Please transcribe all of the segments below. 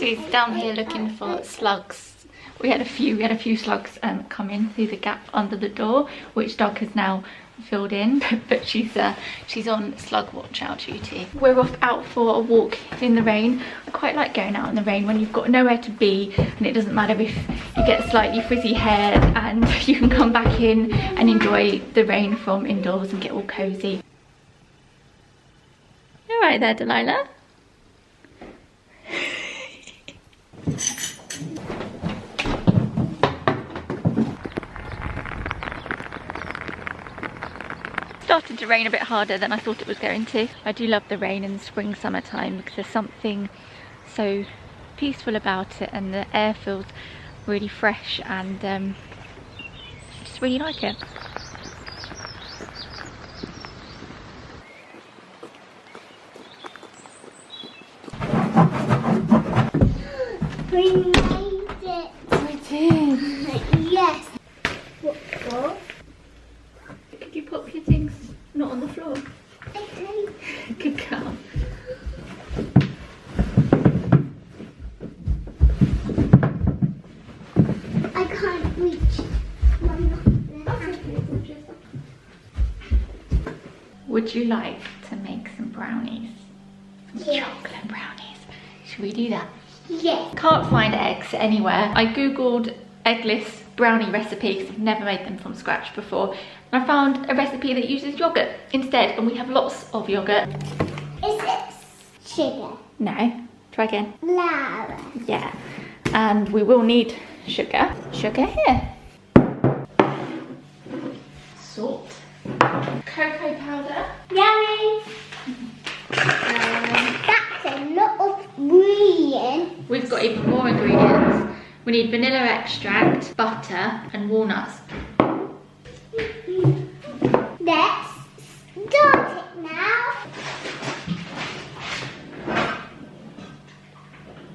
Ashlee's down here looking for slugs. We had a few slugs come in through the gap under the door, which Doug has now filled in, but she's on slug watch out duty. We're off out for a walk in the rain. I quite like going out in the rain when you've got nowhere to be, and it doesn't matter if you get slightly frizzy hair, and you can come back in and enjoy the rain from indoors and get all cozy. All right there, Delilah. Started to rain a bit harder than I thought it was going to. I do love the rain in the spring, summertime, because there's something so peaceful about it, and the air feels really fresh, and I just really like it. We made it. We did. Yes. What for? Could you put your things not on the floor? Okay. Good girl. I can't reach. Would you like to make some brownies? Some Yes. chocolate brownies. Should we do that? Yes. Can't find eggs anywhere. I googled eggless brownie recipe because I've never made them from scratch before. And I found a recipe that uses yogurt instead, and we have lots of yogurt. Is it sugar? No. Try again. Flour. Yeah. And we will need sugar. Sugar here. Salt. Cocoa powder. Yummy. That's a lot of ingredients. We've got even more ingredients. We need vanilla extract, butter, and walnuts. Let's start it now.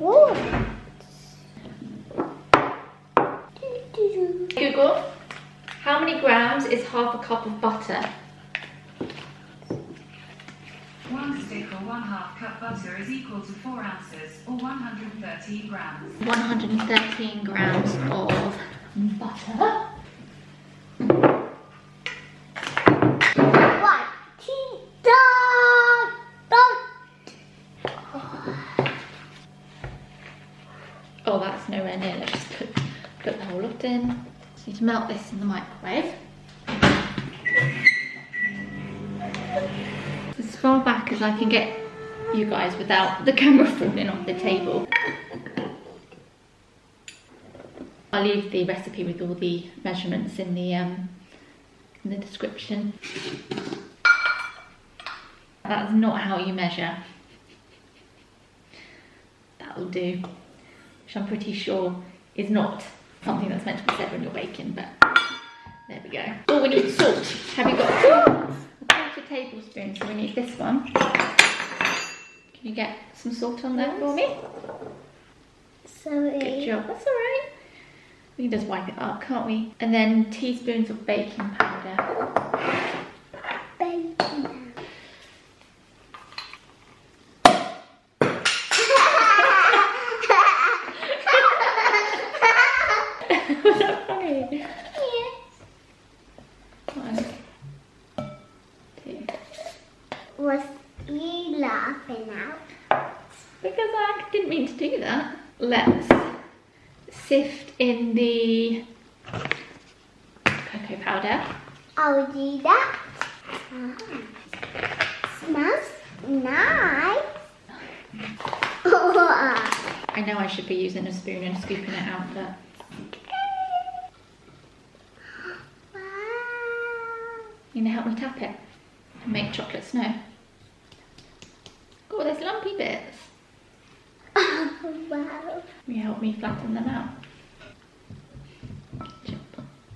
Ooh. Google, how many grams is half a cup of butter? 1 stick or 1/2 cup butter is equal to 4 ounces or 113 grams. 113 grams of butter. 1, 2, done. Oh, that's nowhere near. Let's just put the whole lot in. Just need to melt this in the microwave. As far back as I can get you guys without the camera falling off the table. I'll leave the recipe with all the measurements in the description. That's not how you measure. That'll do. Which I'm pretty sure is not something that's meant to be said when you're baking, but there we go. Oh, we need salt. Have you got salt? A quarter tablespoon, so we need this one. Can you get some salt on there for me? Sorry. Good job. That's all right. We can just wipe it up, can't we? And then teaspoons of baking powder. Bacon. Was that funny? Yes. 1, 2. Was you laughing out? Because I didn't mean to do that. Let's sift in the cocoa powder. I'll do that. Smells nice. I know I should be using a spoon and scooping it out, but Wow. you gonna help me tap it and make chocolate snow. Oh, there's lumpy bits. Wow. Will you help me flatten them out?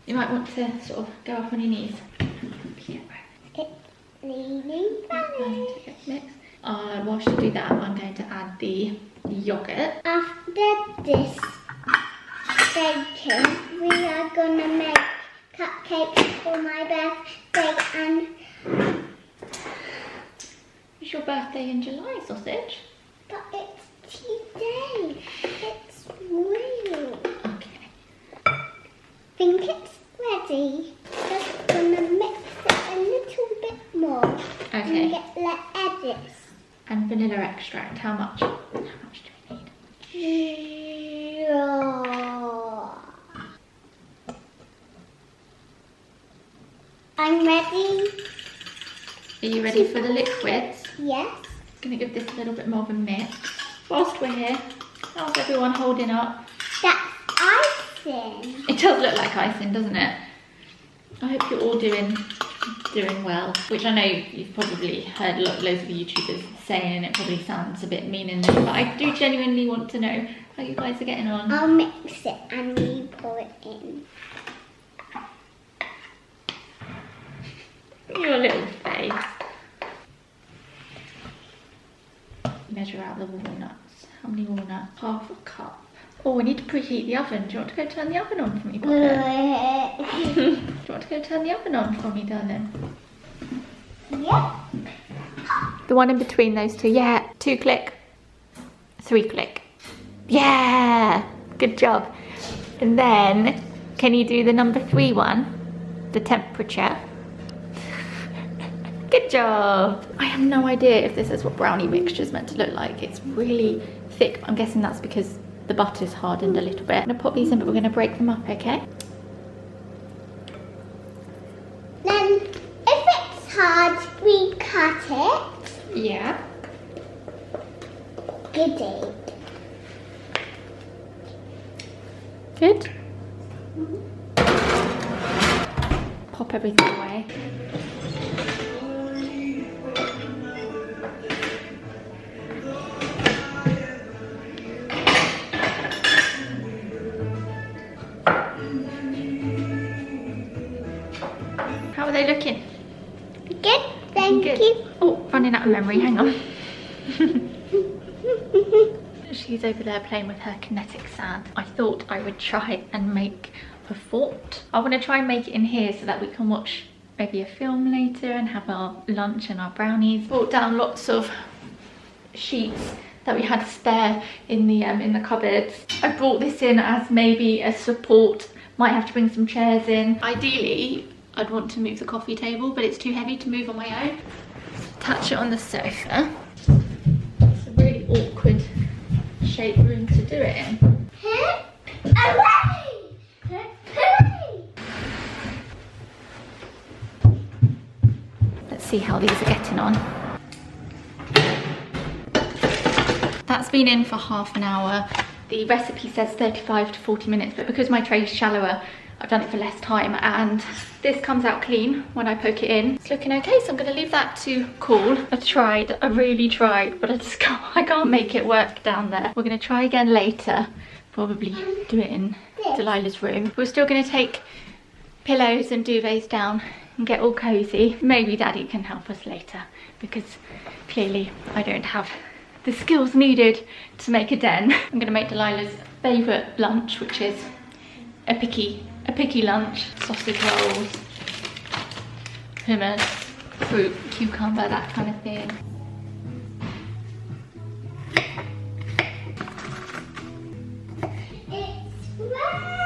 You might want to sort of go up on your knees. It's really funny. Whilst you do that, I'm going to add the yogurt. After this baking, we are gonna make cupcakes for my birthday, and It's your birthday in July, sausage. but it's today. ready. Just gonna mix it a little bit more. Okay. And get the edges. And vanilla extract, how much? How much do we need? I'm ready. Are you ready for the liquids? Yes. Gonna give this a little bit more of a mix. Whilst we're here, how's everyone holding up? That's icing. It does look like icing, doesn't it? I hope you're all doing well, which I know you've probably heard loads of YouTubers saying, and it probably sounds a bit meaningless, but I do genuinely want to know how you guys are getting on. I'll mix it and you pour it in. Your little face. Measure out the walnuts. How many walnuts? Half a cup. Oh, we need to preheat the oven. Do you want to go turn the oven on for me, Poppet? Do you want to go turn the oven on for me, darling? Yeah. The one in between those two. Yeah. 2 click. 3 click. Yeah. Good job. And then, can you do the number 3 one? The temperature. Good job. I have no idea if this is what brownie mixture is meant to look like. It's really thick. I'm guessing that's because the butter's hardened a little bit. I'm gonna pop these in, but we're gonna break them up, okay? Then, if it's hard, we cut it. Yeah. Goody. Good. Pop everything away. How are they looking? Good, thank you. Oh, running out of memory, hang on. She's over there playing with her kinetic sand. I thought I would try and make a fort. I want to try and make it in here so that we can watch maybe a film later and have our lunch and our brownies. Brought down lots of sheets that we had spare in the cupboards. I brought this in as maybe a support. Might have to bring some chairs in. Ideally, I'd want to move the coffee table, but it's too heavy to move on my own. Attach it on the sofa. It's a really awkward shaped room to do it in. Let's see how these are getting on. That's been in for half an hour. The recipe says 35 to 40 minutes, but because my tray is shallower, I've done it for less time, and this comes out clean when I poke it in. It's looking okay, so I'm gonna leave that to cool. I really tried, but I can't make it work down there. We're gonna try again later, probably do it in Delilah's room. We're still gonna take pillows and duvets down and get all cozy. Maybe Daddy can help us later, because clearly I don't have the skills needed to make a den. I'm gonna make Delilah's favourite lunch, which is a picky lunch. Sausage rolls, hummus, fruit, cucumber, that kind of thing. It's ready.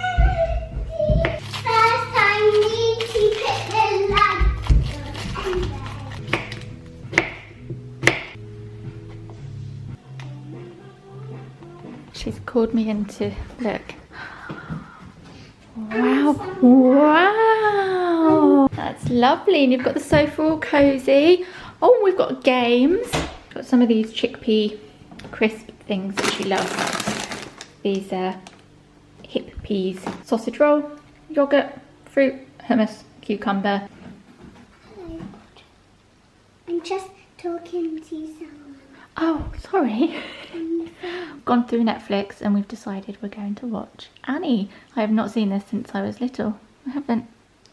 First I need to put the light on. She's called me in to look. Wow, that's lovely. And you've got the sofa all cozy. Oh, we've got games. Got some of these chickpea crisp things that she loves. These hip peas, sausage roll, yogurt, fruit, hummus, cucumber. Hello. I'm just talking to someone. Oh, sorry. Gone through Netflix and we've decided we're going to watch Annie. I have not seen this since I was little. I haven't.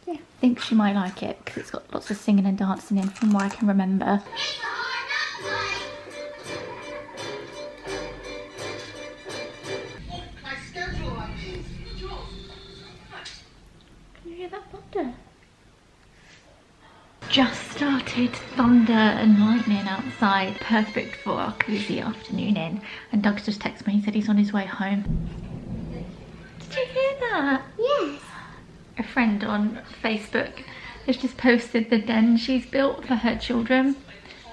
Yeah. I think she might like it because it's got lots of singing and dancing in from what I can remember. Can you hear that thunder? Just started thunder and lightning outside. Perfect for our cozy afternoon in. And Doug's just texted me, he said he's on his way home. Did you hear that? Yes. a friend on Facebook has just posted the den she's built for her children.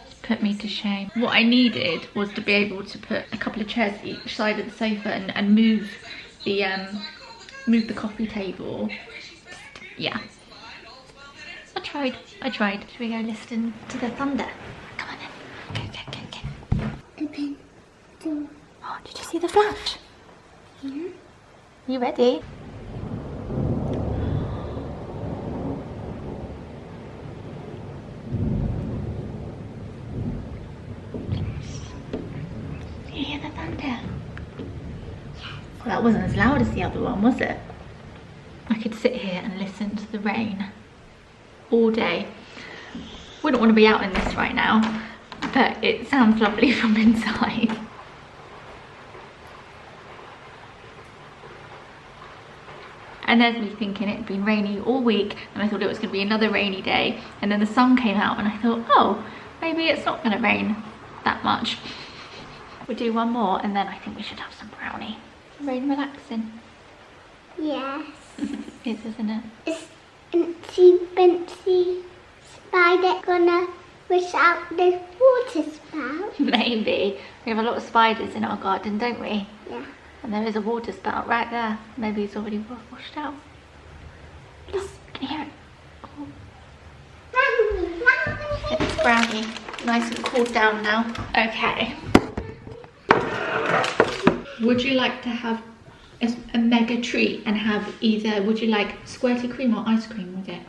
It's put me to shame. What I needed was to be able to put a couple of chairs each side of the sofa and move the coffee table. Yeah. I tried. Should we go listen to the thunder? Come on then. Go. Oh, did you see the flash? Yeah. You ready? You hear the thunder? Well, that wasn't as loud as the other one, was it? I could sit here and listen to the rain all day. Wouldn't want to be out in this right now, but it sounds lovely from inside. And there's me thinking it had been rainy all week and I thought it was going to be another rainy day, and then the sun came out and I thought, oh, maybe it's not going to rain that much. We'll do one more and then I think we should have some brownie. Rain relaxing. Yes. It is, isn't it? Is Incy Spider gonna wish out the water spout? Maybe. We have a lot of spiders in our garden, don't we? Yeah. And there is a water spout right there. Maybe it's already washed out. Yes, can you hear it? Oh. It's brownie. Nice and cooled down now. Okay. Would you like to have a mega treat and have either, would you like squirty cream or ice cream with it?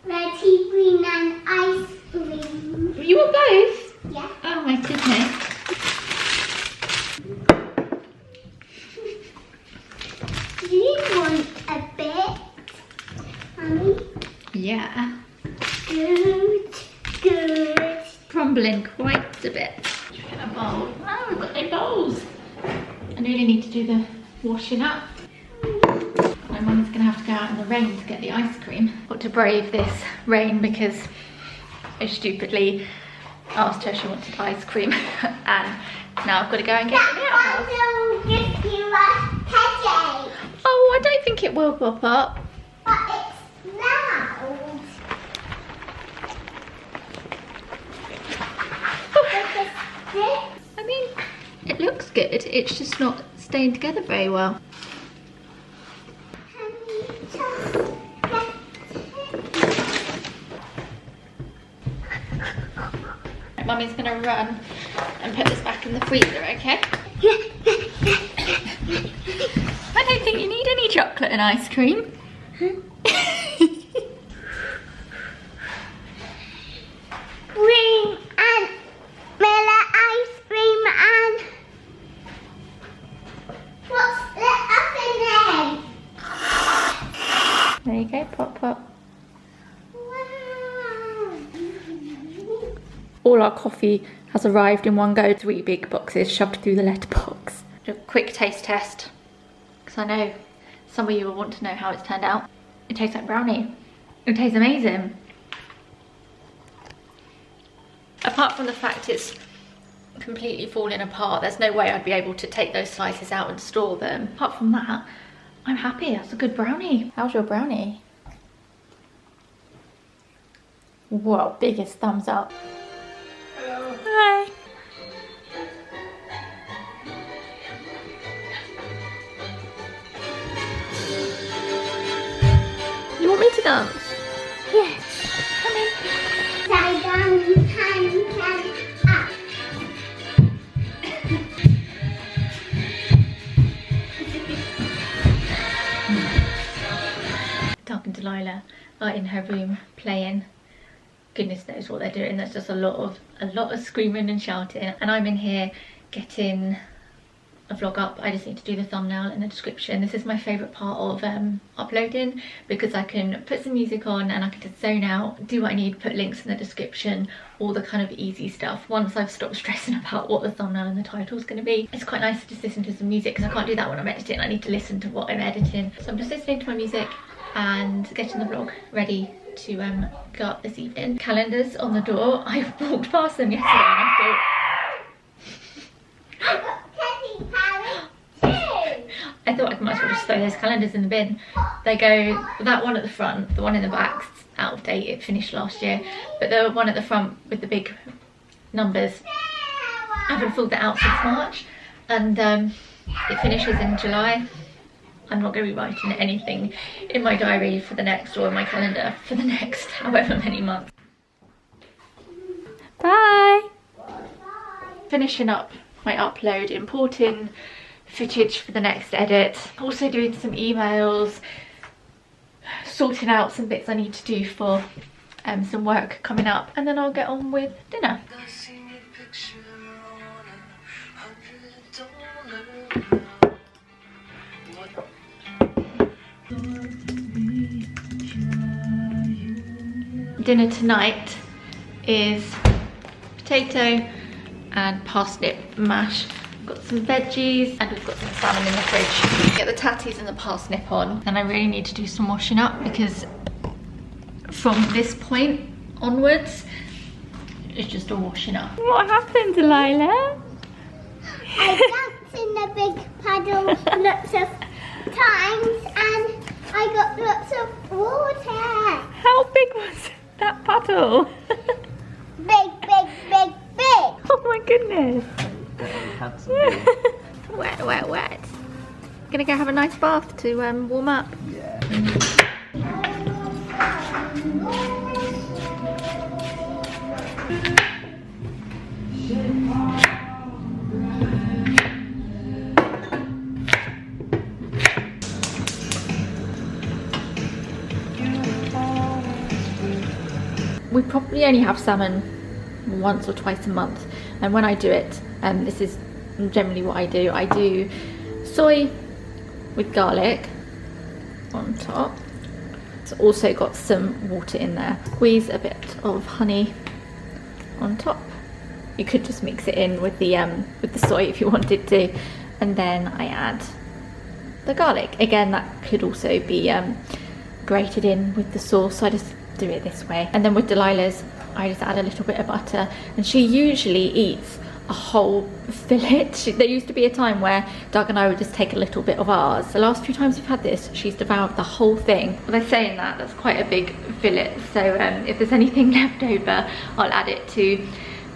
Ready, green and ice cream. You want both? Yeah. Oh my goodness. Do you want a bit, Mummy? Yeah. Good. Crumbling quite a bit. Should we get a bowl? Oh, we've got no bowls. I really need to do the washing up. My mum's gonna have to go out in the rain to get the ice cream. Got to brave this rain because I stupidly asked her she wanted ice cream and now I've got to go and get it out. That will give you a headache. Oh, I don't think it will pop up. But it's loud. I mean, it looks good, it's just not staying together very well. Mummy's gonna run and put this back in the freezer, okay? I don't think you need any chocolate and ice cream. Green and vanilla ice cream and what's the other name? There you go, pop pop. Wow. All our coffee has arrived in one go, 3 big boxes shoved through the letterbox. A quick taste test, because I know some of you will want to know how it's turned out. It tastes like brownie. It tastes amazing. Apart from the fact it's completely falling apart, there's no way I'd be able to take those slices out and store them. Apart from that, I'm happy. That's a good brownie. How's your brownie? Whoa, biggest thumbs up. Hello. Hi. You want me to dance? Yes. Come in. Side down, hand, up. Doug and Delilah are in her room playing. Goodness knows what they're doing. There's just a lot of screaming and shouting, and I'm in here getting a vlog up. I just need to do the thumbnail in the description. This is my favourite part of uploading, because I can put some music on and I can just zone out, do what I need, put links in the description, all the kind of easy stuff. Once I've stopped stressing about what the thumbnail and the title is going to be, it's quite nice to just listen to some music, because I can't do that when I'm editing. I need to listen to what I'm editing. So I'm just listening to my music and getting the vlog ready to go up this evening. Calendars on the door. I walked past them yesterday and I thought, I got teddy parrot too. I I thought I might as well just throw those calendars in the bin. They go, that one at the front, the one in the back's out of date, it finished last year, but the one at the front with the big numbers, I haven't filled that out since March, and it finishes in July. I'm not going to be writing anything in my diary for the next, or in my calendar for the next however many months. Bye! Finishing up my upload, importing footage for the next edit, also doing some emails, sorting out some bits I need to do for some work coming up, and then I'll get on with dinner. Dinner tonight is potato and parsnip mash. We've got some veggies and we've got some salmon in the fridge. Get the tatties and the parsnip on, and I really need to do some washing up because from this point onwards it's just all washing up. What happened, Delilah? I danced in the big puddle lots of times and I got lots of water. How big was that puddle? Big, big, big, big. Oh my goodness. Handsome. Wet, wet, wet. Gonna go have a nice bath to warm up. Yeah. We probably only have salmon once or twice a month, and when I do it, this is generally what I do soy with garlic on top. It's also got some water in there. Squeeze a bit of honey on top. You could just mix it in with the soy if you wanted to, and then I add the garlic. Again, that could also be grated in with the sauce. I just do it this way. And then with Delilah's, I just add a little bit of butter, and she usually eats a whole fillet. There used to be a time where Doug and I would just take a little bit of ours. The last few times we've had this, she's devoured the whole thing. By saying that, that's quite a big fillet, so if there's anything left over, I'll add it to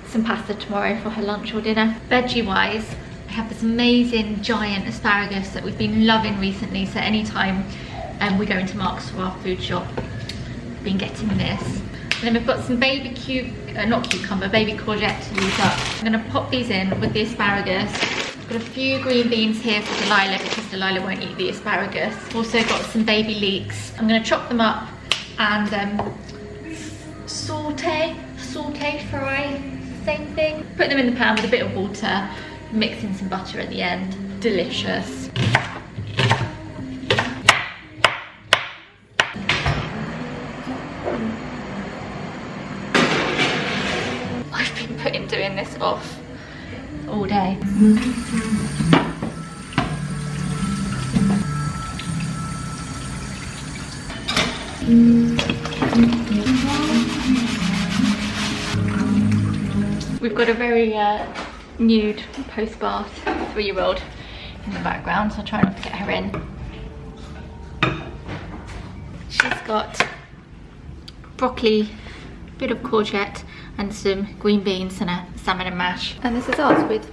some pasta tomorrow for her lunch or dinner. Veggie wise, I have this amazing giant asparagus that we've been loving recently, so anytime we go into Marks for our food shop, I've been getting this. And then we've got some baby baby courgette to use up. I'm gonna pop these in with the asparagus. I've got a few green beans here for Delilah because Delilah won't eat the asparagus. Also got some baby leeks. I'm gonna chop them up and saute, fry, same thing. Put them in the pan with a bit of water, mix in some butter at the end. Delicious. Doing this off all day. We've got a very nude post-bath 3-year-old in the background, so I'll try not to get her in. She's got broccoli, a bit of courgette, and some green beans and a salmon and mash. And this is ours with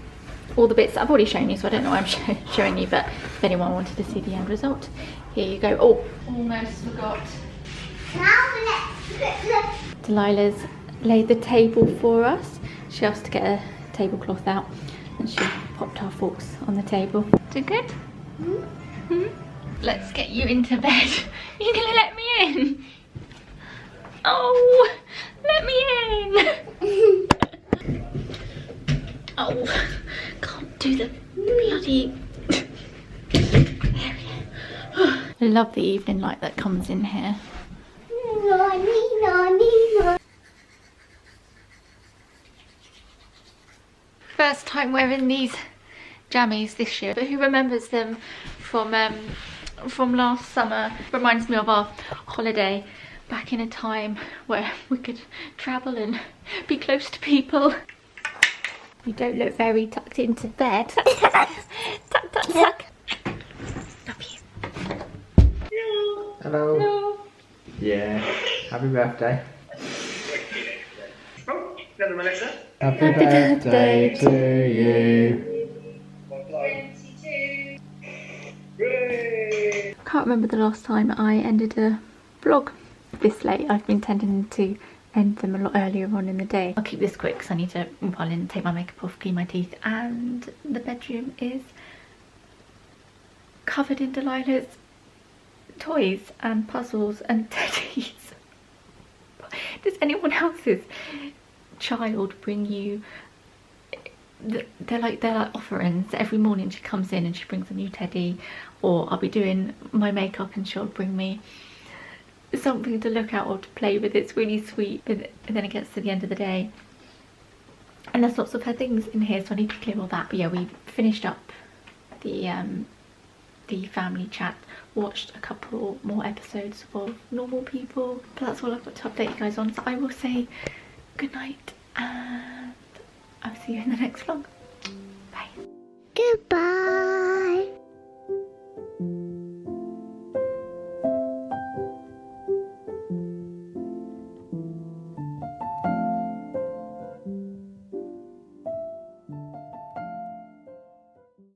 all the bits that I've already shown you, so I don't know why I'm showing you, but if anyone wanted to see the end result, here you go. Oh, almost forgot. Now let's put Delilah's laid the table for us. She asked to get a tablecloth out and she popped our forks on the table. Is it good? Mm-hmm. Let's get you into bed. You're gonna let me in? Oh, let me in. Oh, can't do the bloody... There we go. I love the evening light that comes in here. First time wearing these jammies this year, but who remembers them from last summer? Reminds me of our holiday back in a time where we could travel and be close to people. You don't look very tucked into bed. Tuck, tuck, tuck. Hello. Hello. Yeah. Happy birthday. Oh, another Melissa. Happy birthday to you. 22. Hooray! I can't remember the last time I ended a vlog this late. I've been tending to end them a lot earlier on in the day. I'll keep this quick because I need to pile in, take my makeup off, clean my teeth, and the bedroom is covered in Delilah's toys and puzzles and teddies. Does anyone else's child bring you? They're like offerings. Every morning she comes in and she brings a new teddy, or I'll be doing my makeup and she'll bring me something to look at or to play with. It's really sweet, but then it gets to the end of the day and there's lots of her things in here, so I need to clear all that. But yeah, we finished up the family chat, watched a couple more episodes of Normal People, but that's all I've got to update you guys on. So I will say good night and I'll see you in the next vlog.